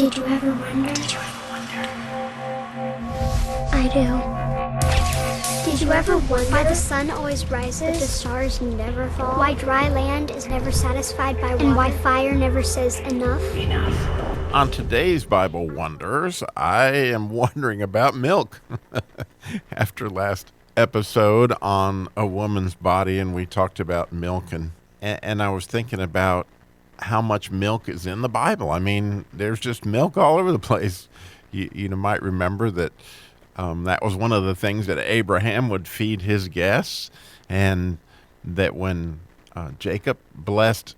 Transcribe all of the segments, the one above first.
Did you ever wonder? I do. Did you ever wonder why the sun always rises, but the stars never fall? Why dry land is never satisfied by water? And why fire never says enough? On today's Bible Wonders, I am wondering about milk. After last episode on a woman's body, and we talked about milk, and I was thinking about how much milk is in the Bible. I mean, there's just milk all over the place. You might remember that that was one of the things that Abraham would feed his guests, and that when Jacob blessed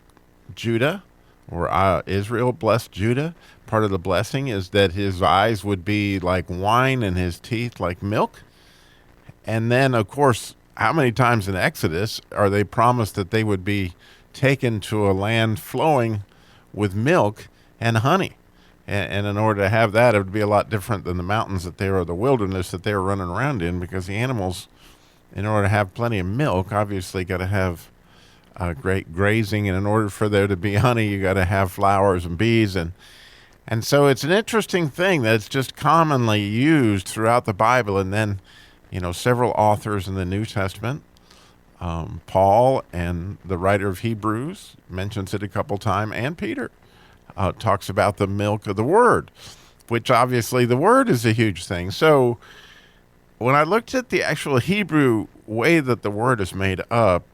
Judah, or Israel blessed Judah, part of the blessing is that his eyes would be like wine and his teeth like milk. And then, of course, how many times in Exodus are they promised that they would be taken to a land flowing with milk and honey? And in order to have that, it would be a lot different than the mountains that they were, or the wilderness that they were running around in, because the animals, in order to have plenty of milk, obviously got to have great grazing, and in order for there to be honey, you got to have flowers and bees, and so it's an interesting thing that it's just commonly used throughout the Bible. And then, several authors in the New Testament, Paul and the writer of Hebrews mentions it a couple times, and Peter talks about the milk of the Word, which obviously the Word is a huge thing. So when I looked at the actual Hebrew way that the Word is made up,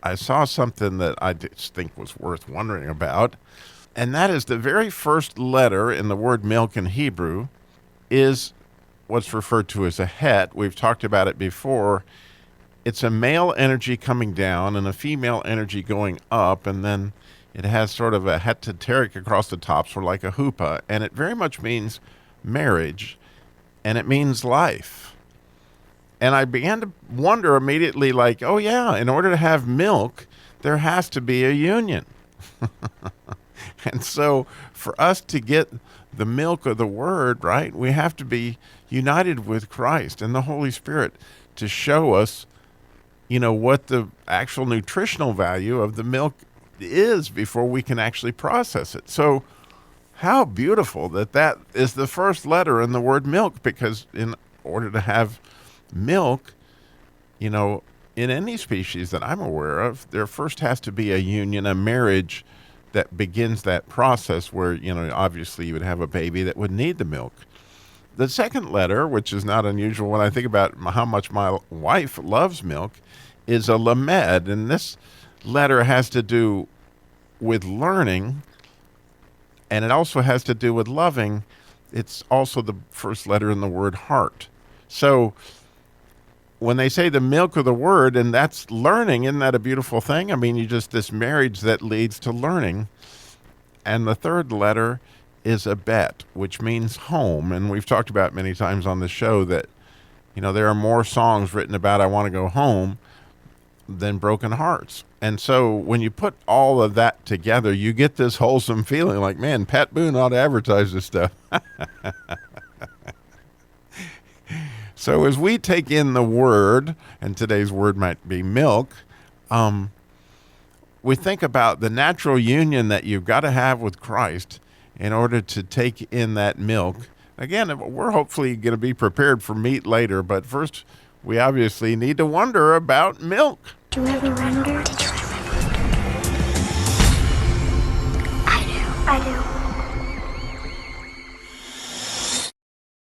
I saw something that I just think was worth wondering about, and that is the very first letter in the word milk in Hebrew is what's referred to as a het. We've talked about it before. It's a male energy coming down and a female energy going up, and then it has sort of a heteroteric across the top, sort of like a huppah, and it very much means marriage, and it means life. And I began to wonder immediately, like, oh yeah, in order to have milk, there has to be a union. And so for us to get the milk of the Word, right, we have to be united with Christ and the Holy Spirit to show us, what the actual nutritional value of the milk is before we can actually process it. So how beautiful that is the first letter in the word milk, because in order to have milk, in any species that I'm aware of, there first has to be a union, a marriage that begins that process where, obviously you would have a baby that would need the milk. The second letter, which is not unusual when I think about how much my wife loves milk, is a lamed, and this letter has to do with learning, and it also has to do with loving. It's also the first letter in the word heart. So when they say the milk of the Word, and that's learning, isn't that a beautiful thing? I mean, this marriage that leads to learning. And the third letter is a bet, which means home. And we've talked about many times on the show that, there are more songs written about I want to go home than broken hearts. And so when you put all of that together, you get this wholesome feeling like, man, Pat Boone ought to advertise this stuff. So as we take in the Word, and today's word might be milk, we think about the natural union that you've got to have with Christ in order to take in that milk. Again, we're hopefully going to be prepared for meat later, but first we obviously need to wonder about milk. Did you ever wonder?